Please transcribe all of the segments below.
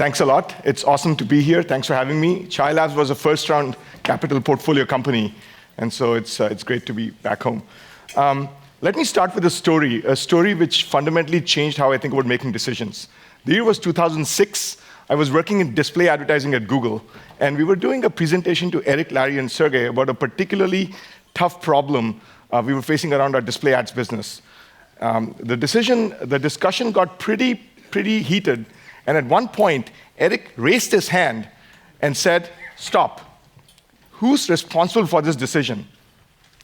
Thanks a lot. It's awesome to be here. Thanks for having me. Chai Labs was a first-round capital portfolio company, and so it's great to be back home. Let me start with a story which fundamentally changed how I think about making decisions. The year was 2006. I was working in display advertising at Google, and we were doing a presentation to Eric, Larry, and Sergey about a particularly tough problem we were facing around our display ads business. The discussion got pretty heated, and at one point, Eric raised his hand and said, "Stop. Who's responsible for this decision?"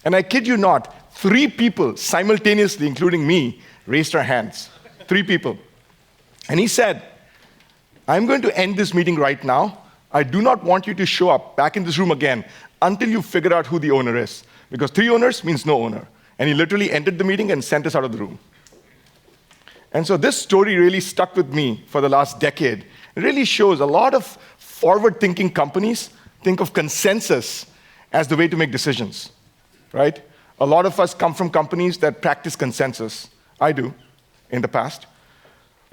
And I kid you not, 3 people simultaneously, including me, raised their hands. 3 people. And he said, "I'm going to end this meeting right now. I do not want you to show up back in this room again until you figure out who the owner is. Because 3 owners means no owner." And he literally ended the meeting and sent us out of the room. And so this story really stuck with me for the last decade. It really shows a lot of forward-thinking companies think of consensus as the way to make decisions, right? A lot of us come from companies that practice consensus. I do, in the past.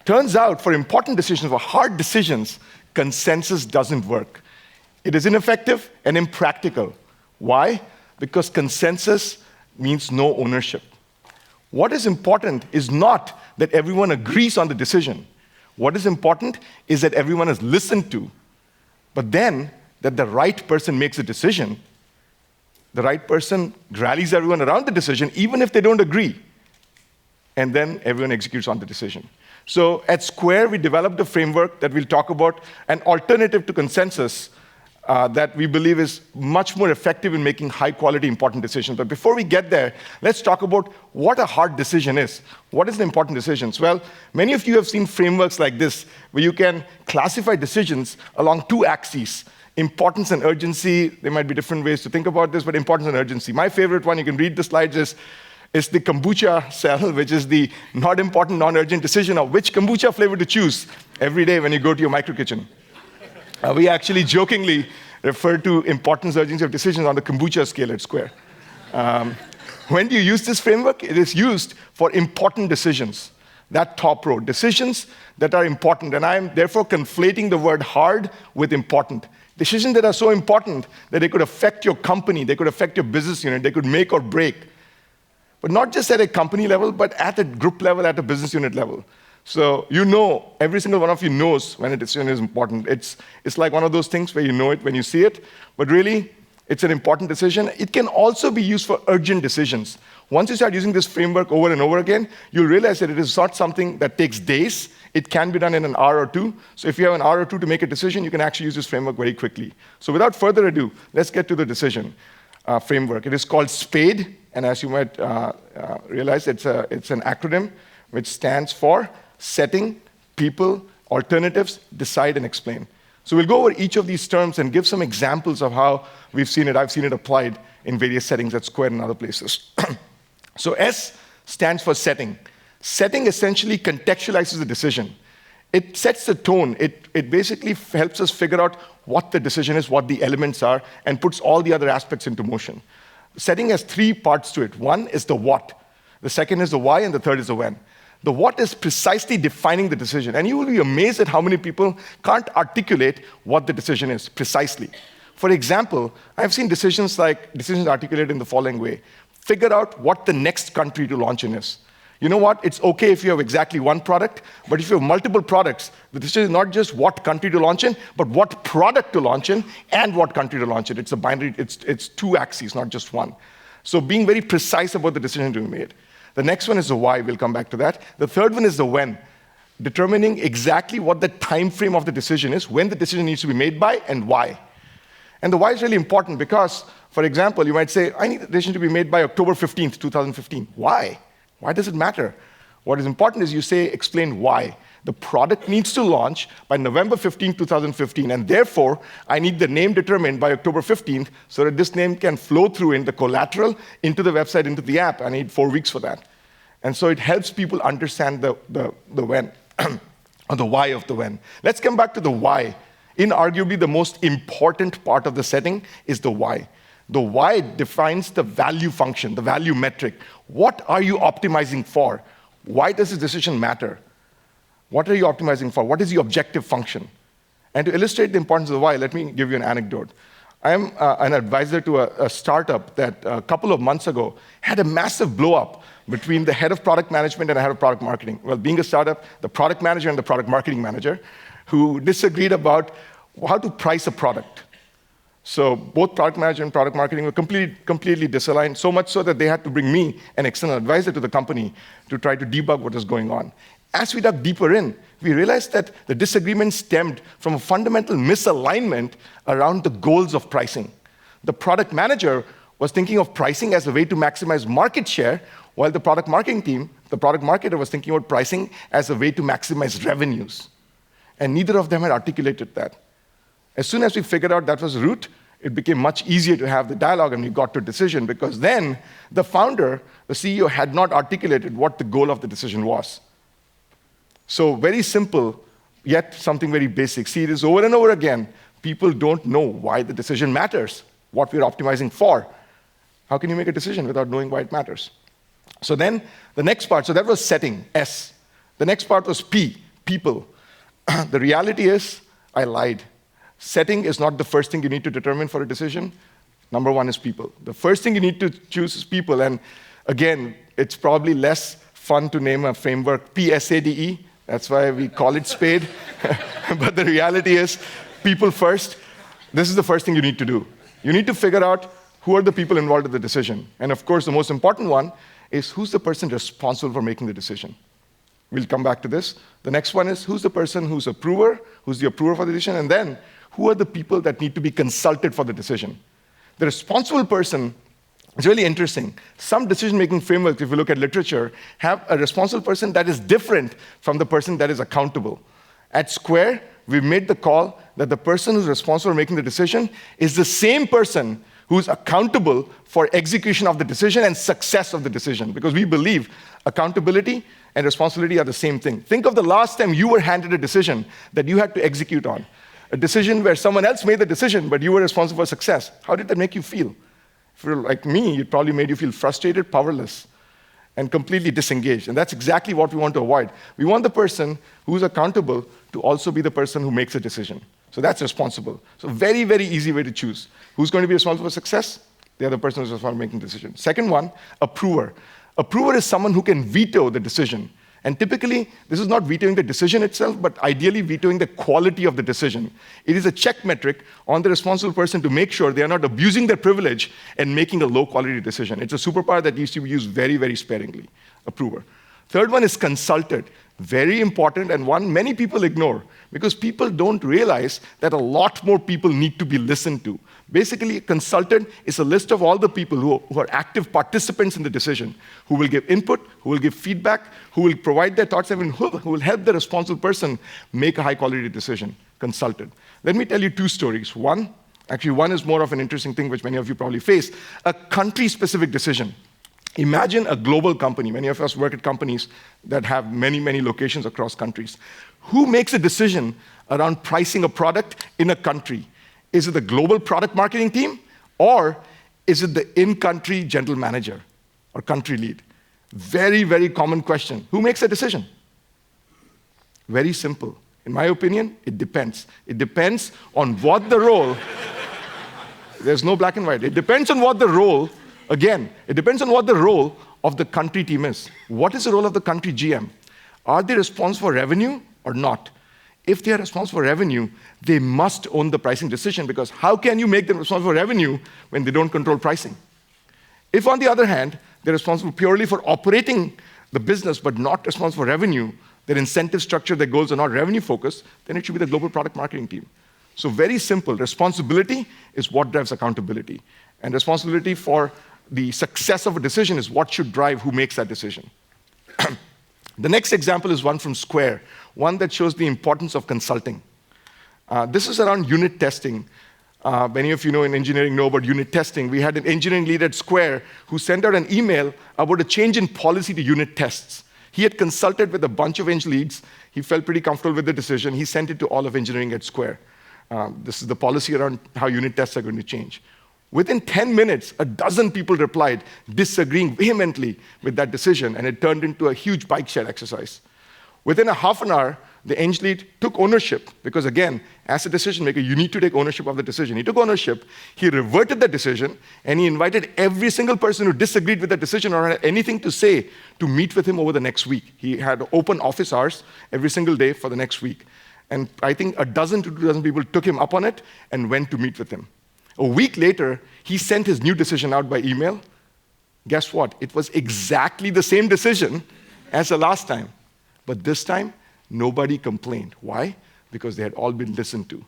Turns out, for important decisions, for hard decisions, consensus doesn't work. It is ineffective and impractical. Why? Because consensus means no ownership. What is important is not that everyone agrees on the decision. What is important is that everyone is listened to, but then that the right person makes a decision. The right person rallies everyone around the decision, even if they don't agree, and then everyone executes on the decision. So at Square, we developed a framework that we'll talk about, an alternative to consensus that we believe is much more effective in making high-quality, important decisions. But before we get there, let's talk about what a hard decision is. What is an important decision? Well, many of you have seen frameworks like this, where you can classify decisions along 2 axes, importance and urgency. There might be different ways to think about this, but importance and urgency. My favorite one, you can read the slides, is the kombucha cell, which is the not important, non-urgent decision of which kombucha flavor to choose every day when you go to your micro kitchen. We actually jokingly refer to importance, urgency of decisions on the kombucha scale at Square. When do you use this framework? It is used for important decisions. That top row, decisions that are important. And I am therefore conflating the word hard with important. Decisions that are so important that they could affect your company, they could affect your business unit, they could make or break. But not just at a company level, but at a group level, at a business unit level. So you know, every single one of you knows when a decision is important. It's like one of those things where you know it when you see it, but really, it's an important decision. It can also be used for urgent decisions. Once you start using this framework over and over again, you'll realize that it is not something that takes days. It can be done in an hour or 2. So if you have an hour or 2 to make a decision, you can actually use this framework very quickly. So without further ado, let's get to the decision framework. It is called SPADE, and as you might realize, it's an acronym which stands for setting, people, alternatives, decide, and explain. So we'll go over each of these terms and give some examples of how we've seen it. I've seen it applied in various settings at Square and other places. So S stands for setting. Setting essentially contextualizes the decision. It sets the tone. It basically helps us figure out what the decision is, what the elements are, and puts all the other aspects into motion. Setting has 3 parts to it. One is the what, the second is the why, and the third is the when. The what is precisely defining the decision. And you will be amazed at how many people can't articulate what the decision is precisely. For example, I've seen decisions articulated in the following way. Figure out what the next country to launch in is. You know what? It's okay if you have exactly one product, but if you have multiple products, the decision is not just what country to launch in, but what product to launch in and what country to launch in. It's a binary, it's 2 axes, not just one. So being very precise about the decision to be made. The next one is the why, we'll come back to that. The third one is the when, determining exactly what the time frame of the decision is, when the decision needs to be made by, and why. And the why is really important because, for example, you might say, I need the decision to be made by October 15th, 2015. Why? Why does it matter? What is important is you say, explain why. The product needs to launch by November 15, 2015, and therefore, I need the name determined by October 15th so that this name can flow through in the collateral, into the website, into the app. I need 4 weeks for that. And so it helps people understand the when, or the why of the when. Let's come back to the why. Inarguably, the most important part of the setting is the why. The why defines the value function, the value metric. What are you optimizing for? Why does this decision matter? What are you optimizing for? What is the objective function? And to illustrate the importance of the why, let me give you an anecdote. I am an advisor to a startup that a couple of months ago had a massive blow-up between the head of product management and the head of product marketing. Well, being a startup, the product manager and the product marketing manager, who disagreed about how to price a product. So both product manager and product marketing were completely disaligned, so much so that they had to bring me, an external advisor to the company, to try to debug what was going on. As we dug deeper in, we realized that the disagreement stemmed from a fundamental misalignment around the goals of pricing. The product manager was thinking of pricing as a way to maximize market share, while the product marketing team, the product marketer, was thinking about pricing as a way to maximize revenues. And neither of them had articulated that. As soon as we figured out that was the root, it became much easier to have the dialogue, and we got to a decision, because then the founder, the CEO, had not articulated what the goal of the decision was. So very simple, yet something very basic. See, it is over and over again. People don't know why the decision matters, what we're optimizing for. How can you make a decision without knowing why it matters? So then the next part, so that was setting, S. The next part was P, people. The reality is, I lied. Setting is not the first thing you need to determine for a decision. Number one is people. The first thing you need to choose is people. And again, it's probably less fun to name a framework PSADE. That's why we call it SPADE. But the reality is, people first. This is the first thing you need to do. You need to figure out who are the people involved in the decision. And of course, the most important one is who's the person responsible for making the decision. We'll come back to this. The next one is who's the person who's the approver for the decision, and then who are the people that need to be consulted for the decision. The responsible person is really interesting. Some decision-making frameworks, if you look at literature, have a responsible person that is different from the person that is accountable. At Square, we made the call that the person who's responsible for making the decision is the same person who's accountable for execution of the decision and success of the decision, because we believe accountability and responsibility are the same thing. Think of the last time you were handed a decision that you had to execute on. A decision where someone else made the decision, but you were responsible for success. How did that make you feel? If you're like me, it probably made you feel frustrated, powerless, and completely disengaged. And that's exactly what we want to avoid. We want the person who's accountable to also be the person who makes a decision. So that's responsible. So very, very easy way to choose. Who's going to be responsible for success? The other person who's responsible for making the decision. Second one, approver. Approver is someone who can veto the decision. And typically, this is not vetoing the decision itself, but ideally vetoing the quality of the decision. It is a check metric on the responsible person to make sure they are not abusing their privilege and making a low-quality decision. It's a superpower that needs to be used very, very sparingly. Approver. Third one is consulted. Very important, and one many people ignore, because people don't realize that a lot more people need to be listened to. Basically, a consultant is a list of all the people who are active participants in the decision, who will give input, who will give feedback, who will provide their thoughts, and who will help the responsible person make a high-quality decision. Consulted. Let me tell you two stories. One is more of an interesting thing which many of you probably face, a country-specific decision. Imagine a global company. Many of us work at companies that have many, many locations across countries. Who makes a decision around pricing a product in a country? Is it the global product marketing team, or is it the in-country general manager or country lead? Very, very common question. Who makes a decision? Very simple. In my opinion, it depends. It depends on what the role. There's no black and white. It depends on what the role. Again, it depends on what the role of the country team is. What is the role of the country GM? Are they responsible for revenue or not? If they are responsible for revenue, they must own the pricing decision, because how can you make them responsible for revenue when they don't control pricing? If, on the other hand, they're responsible purely for operating the business but not responsible for revenue, their incentive structure, their goals are not revenue-focused, then it should be the global product marketing team. So very simple. Responsibility is what drives accountability. And responsibility for the success of a decision is what should drive who makes that decision. The next example is one from Square, one that shows the importance of consulting. This is around unit testing. Many of you know in engineering know about unit testing. We had an engineering lead at Square who sent out an email about a change in policy to unit tests. He had consulted with a bunch of eng leads. He felt pretty comfortable with the decision. He sent it to all of engineering at Square. This is the policy around how unit tests are going to change. Within 10 minutes, a dozen people replied, disagreeing vehemently with that decision, and it turned into a huge bike shed exercise. Within a half an hour, the Eng lead took ownership, because again, as a decision maker, you need to take ownership of the decision. He took ownership, he reverted the decision, and he invited every single person who disagreed with the decision or had anything to say to meet with him over the next week. He had open office hours every single day for the next week. And I think a dozen to 2 dozen people took him up on it and went to meet with him. A week later, he sent his new decision out by email. Guess what? It was exactly the same decision as the last time. But this time, nobody complained. Why? Because they had all been listened to.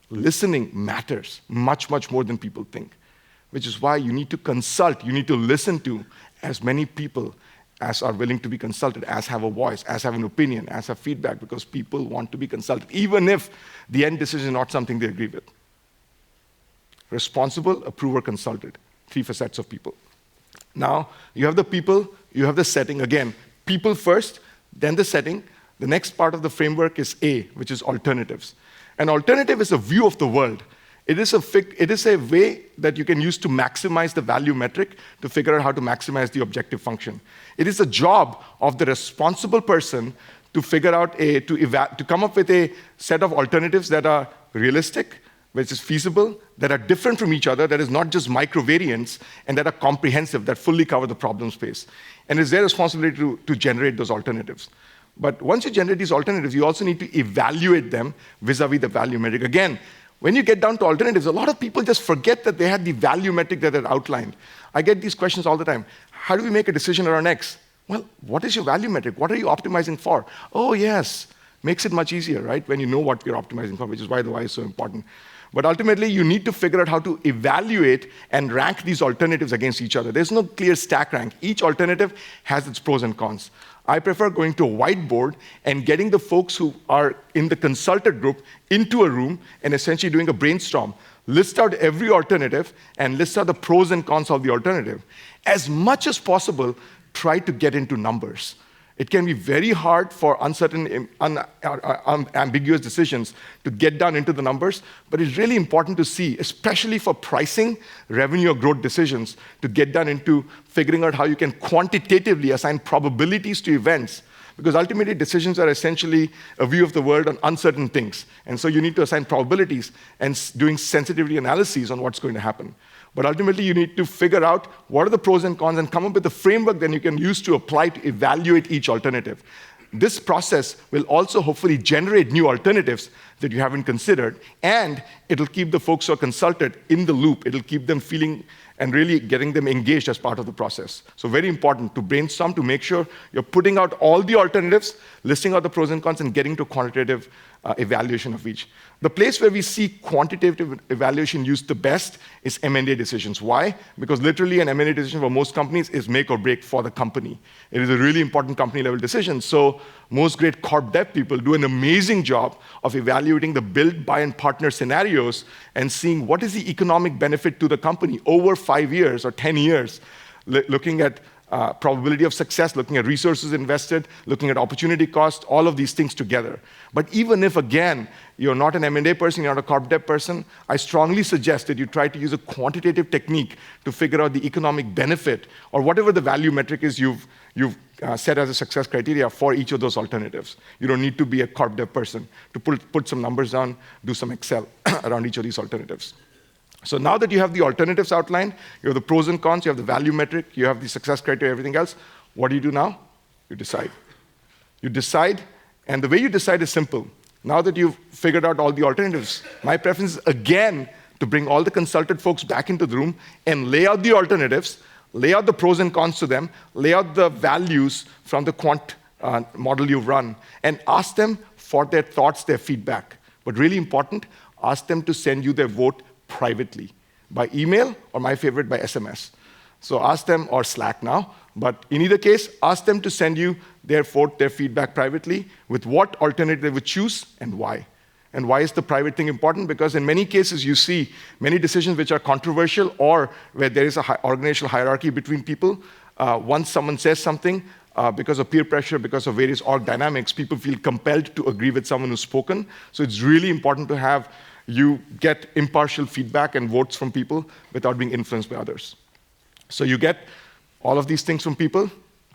Listening matters much, much more than people think, which is why you need to consult, you need to listen to as many people as are willing to be consulted, as have a voice, as have an opinion, as have feedback, because people want to be consulted, even if the end decision is not something they agree with. Responsible, approver, consulted. 3 facets of people. Now, you have the people, you have the setting. Again, people first, then the setting. The next part of the framework is A, which is alternatives. An alternative is a view of the world. It is a way that you can use to maximize the value metric to figure out how to maximize the objective function. It is a job of the responsible person to figure out to come up with a set of alternatives that are realistic, which is feasible, that are different from each other, that is not just microvariants, and that are comprehensive, that fully cover the problem space. And it's their responsibility to generate those alternatives. But once you generate these alternatives, you also need to evaluate them vis-a-vis the value metric. Again, when you get down to alternatives, a lot of people just forget that they had the value metric that are outlined. I get these questions all the time. How do we make a decision around X? Well, what is your value metric? What are you optimizing for? Oh, yes. Makes it much easier, right? When you know what you're optimizing for, which is why the why is so important. But ultimately, you need to figure out how to evaluate and rank these alternatives against each other. There's no clear stack rank. Each alternative has its pros and cons. I prefer going to a whiteboard and getting the folks who are in the consulted group into a room and essentially doing a brainstorm. List out every alternative and list out the pros and cons of the alternative. As much as possible, try to get into numbers. It can be very hard for uncertain, ambiguous decisions to get down into the numbers, but it's really important to see, especially for pricing, revenue, or growth decisions, to get down into figuring out how you can quantitatively assign probabilities to events, because ultimately decisions are essentially a view of the world on uncertain things. And so you need to assign probabilities and doing sensitivity analyses on what's going to happen. But ultimately, you need to figure out what are the pros and cons and come up with a framework that you can use to apply to evaluate each alternative. This process will also hopefully generate new alternatives that you haven't considered, and it'll keep the folks who are consulted in the loop. It'll keep them feeling and really getting them engaged as part of the process. So very important to brainstorm, to make sure you're putting out all the alternatives, listing out the pros and cons, and getting to quantitative evaluation of each. The place where we see quantitative evaluation used the best is M&A decisions. Why? Because literally an M&A decision for most companies is make or break for the company. It is a really important company-level decision. So most great corp dev people do an amazing job of evaluating the build, buy, and partner scenarios and seeing what is the economic benefit to the company over 5 years or 10 years, looking at probability of success, looking at resources invested, looking at opportunity cost, all of these things together. But even if, again, you're not an M&A person, you're not a corp dev person, I strongly suggest that you try to use a quantitative technique to figure out the economic benefit or whatever the value metric is you've set as a success criteria for each of those alternatives. You don't need to be a corp dev person to put some numbers down, do some Excel around each of these alternatives. So now that you have the alternatives outlined, you have the pros and cons, you have the value metric, you have the success criteria, everything else, what do you do now? You decide. You decide, and the way you decide is simple. Now that you've figured out all the alternatives, my preference is again to bring all the consulted folks back into the room and lay out the alternatives, lay out the pros and cons to them, lay out the values from the quant model you've run, and ask them for their thoughts, their feedback. But really important, ask them to send you their vote privately, by email, or my favorite, by SMS. So ask them, or Slack now, but in either case, ask them to send you their vote, their feedback privately, with what alternative they would choose and why. And why is the private thing important? Because in many cases, you see many decisions which are controversial or where there is an organizational hierarchy between people. Once someone says something, because of peer pressure, because of various org dynamics, people feel compelled to agree with someone who's spoken. So it's really important to have you get impartial feedback and votes from people without being influenced by others. So you get all of these things from people,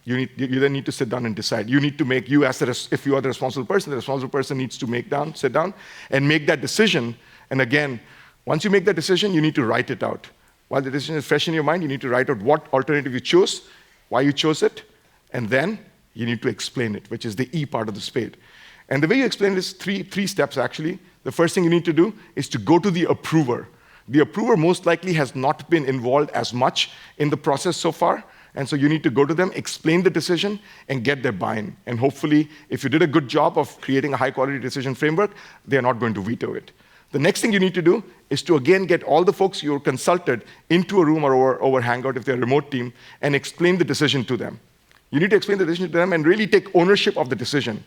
You then need to sit down and decide. You need to make, if you are the responsible person needs to sit down and make that decision. And again, once you make that decision, you need to write it out. While the decision is fresh in your mind, you need to write out what alternative you chose, why you chose it, and then you need to explain it, which is the E part of the spade. And the way you explain it is three steps, actually. The first thing you need to do is to go to the approver. The approver most likely has not been involved as much in the process so far, and so you need to go to them, explain the decision, and get their buy-in. And hopefully, if you did a good job of creating a high-quality decision framework, they're not going to veto it. The next thing you need to do is to, again, get all the folks you consulted into a room or over Hangout if they're a remote team, and explain the decision to them. You need to explain the decision to them and really take ownership of the decision.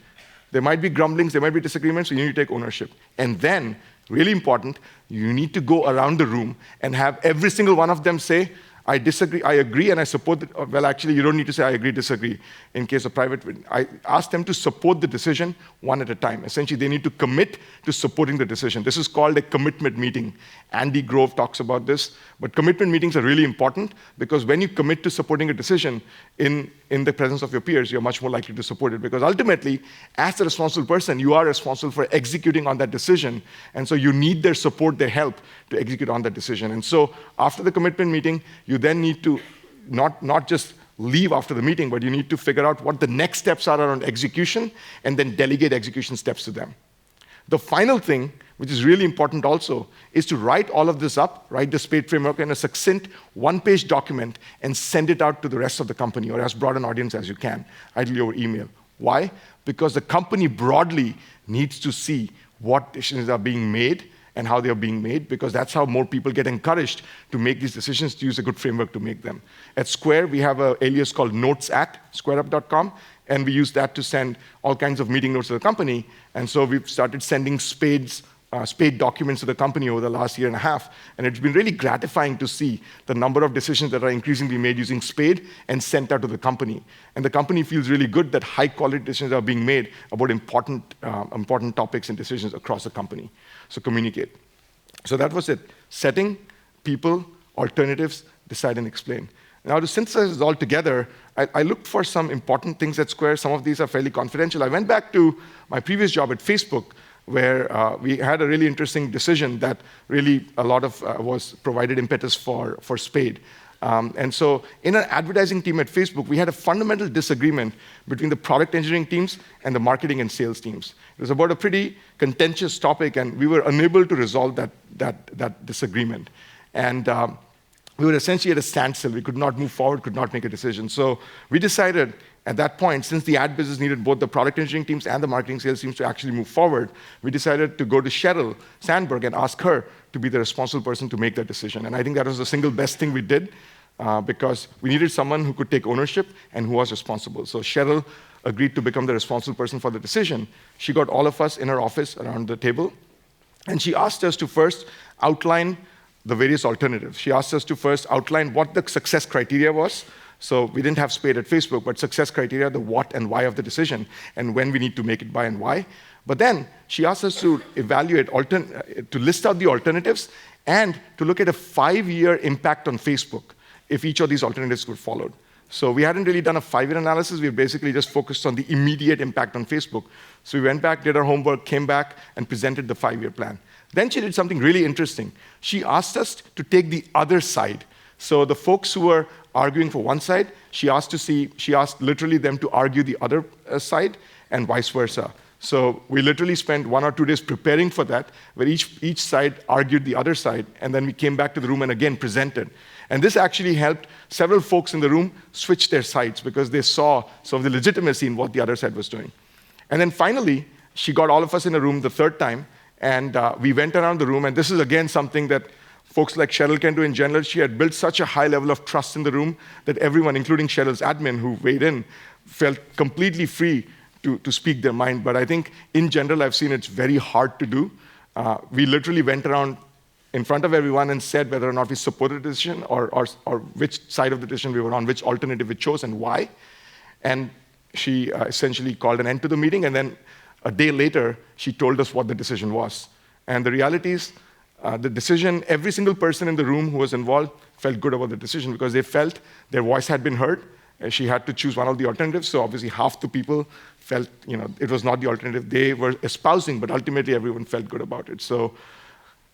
There might be grumblings, there might be disagreements, so you need to take ownership. And then, really important, you need to go around the room and have every single one of them say, I disagree, I agree, and I support well, actually, you don't need to say I agree, disagree. In case of private, I ask them to support the decision one at a time. Essentially, they need to commit to supporting the decision. This is called a commitment meeting. Andy Grove talks about this. But commitment meetings are really important because when you commit to supporting a decision in the presence of your peers, you're much more likely to support it. Because ultimately, as the responsible person, you are responsible for executing on that decision. And so you need their support, their help to execute on that decision. And so after the commitment meeting, you then need to not just leave after the meeting, but you need to figure out what the next steps are around execution and then delegate execution steps to them. The final thing, which is really important also, is to write all of this up, write the SPADE framework in a succinct one-page document and send it out to the rest of the company or as broad an audience as you can, ideally over email. Why? Because the company broadly needs to see what decisions are being made and how they are being made, because that's how more people get encouraged to make these decisions, to use a good framework to make them. At Square, we have an alias called notes@squareup.com, and we use that to send all kinds of meeting notes to the company. And so we've started sending SPADE documents to the company over the last year and a half, and it's been really gratifying to see the number of decisions that are increasingly made using SPADE and sent out to the company. And the company feels really good that high-quality decisions are being made about important topics and decisions across the company. So communicate. So that was it. Setting, people, alternatives, decide and explain. Now, to synthesize this all together, I looked for some important things at Square. Some of these are fairly confidential. I went back to my previous job at Facebook, where we had a really interesting decision that really a lot of was provided impetus for SPADE. And so in an advertising team at Facebook, we had a fundamental disagreement between the product engineering teams and the marketing and sales teams. It was about a pretty contentious topic, and we were unable to resolve that disagreement. And we were essentially at a standstill. We could not move forward, could not make a decision. So we decided at that point, since the ad business needed both the product engineering teams and the marketing sales teams to actually move forward, we decided to go to Sheryl Sandberg and ask her to be the responsible person to make that decision. And I think that was the single best thing we did because we needed someone who could take ownership and who was responsible. So Sheryl agreed to become the responsible person for the decision. She got all of us in her office around the table, and she asked us to first outline the various alternatives. She asked us to first outline what the success criteria was. So we didn't have SPADE at Facebook, but success criteria, the what and why of the decision, and when we need to make it by and why. But then she asked us to evaluate, to list out the alternatives and to look at a 5-year impact on Facebook if each of these alternatives were followed. So we hadn't really done a 5-year analysis. We basically just focused on the immediate impact on Facebook. So we went back, did our homework, came back, and presented the 5-year plan. Then she did something really interesting. She asked us to take the other side. So the folks who were arguing for one side, she asked literally them to argue the other side, and vice versa. So we literally spent 1 or 2 days preparing for that, where each side argued the other side, and then we came back to the room and again presented. And this actually helped several folks in the room switch their sides because they saw some of the legitimacy in what the other side was doing. And then finally, she got all of us in a room the third time, and we went around the room, and this is again something that folks like Sheryl can do in general. She had built such a high level of trust in the room that everyone, including Sheryl's admin who weighed in, felt completely free to speak their mind. But I think in general, I've seen it's very hard to do. We literally went around in front of everyone and said whether or not we supported the decision or which side of the decision we were on, which alternative we chose and why. And she essentially called an end to the meeting, and then a day later, she told us what the decision was. And the reality is, the decision, every single person in the room who was involved felt good about the decision because they felt their voice had been heard She had to choose one of the alternatives, so obviously half the people felt it was not the alternative they were espousing, but ultimately everyone felt good about it. So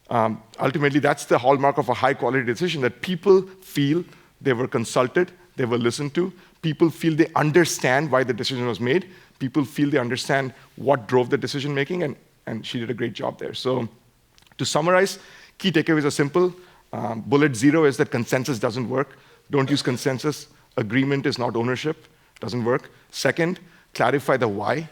ultimately, that's the hallmark of a high-quality decision, that people feel they were consulted, they were listened to, people feel they understand why the decision was made, people feel they understand what drove the decision-making, and she did a great job there. So to summarize, key takeaways are simple. Bullet zero is that consensus doesn't work. Don't use consensus. Agreement is not ownership. Doesn't work. Second, clarify the why.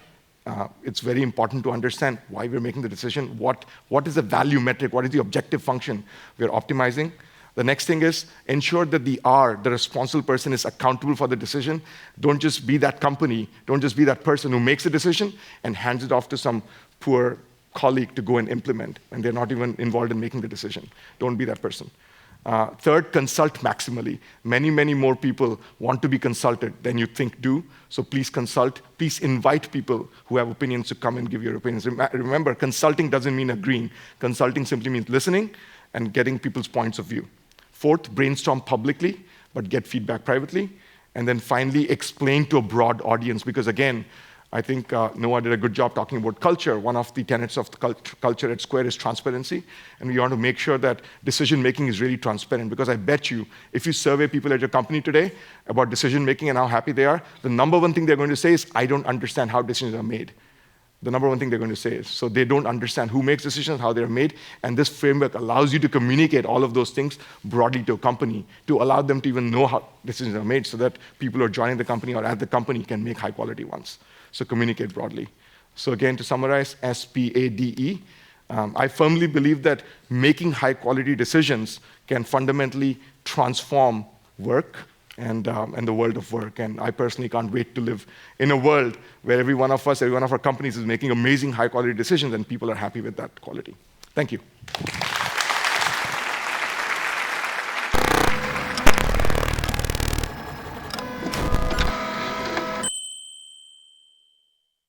It's very important to understand why we're making the decision. What is the value metric? What is the objective function we're optimizing? The next thing is ensure that the responsible person, is accountable for the decision. Don't just be that company. Don't just be that person who makes the decision and hands it off to some poor colleague to go and implement, and they're not even involved in making the decision. Don't be that person. Third, consult maximally. Many, many more people want to be consulted than you think do, so please consult. Please invite people who have opinions to come and give your opinions. Remember, consulting doesn't mean agreeing. Consulting simply means listening and getting people's points of view. Fourth, brainstorm publicly, but get feedback privately. And then finally, explain to a broad audience, because again, I think Noah did a good job talking about culture. One of the tenets of the culture at Square is transparency, and we want to make sure that decision-making is really transparent, because I bet you, if you survey people at your company today about decision-making and how happy they are, the number one thing they're going to say is, I don't understand how decisions are made. The number one thing they're going to say is, so they don't understand who makes decisions, how they're made, and this framework allows you to communicate all of those things broadly to a company, to allow them to even know how decisions are made, so that people who are joining the company or at the company can make high-quality ones. So communicate broadly. So again, to summarize, SPADE, I firmly believe that making high-quality decisions can fundamentally transform work and the world of work. And I personally can't wait to live in a world where every one of us, every one of our companies is making amazing high-quality decisions, and people are happy with that quality. Thank you.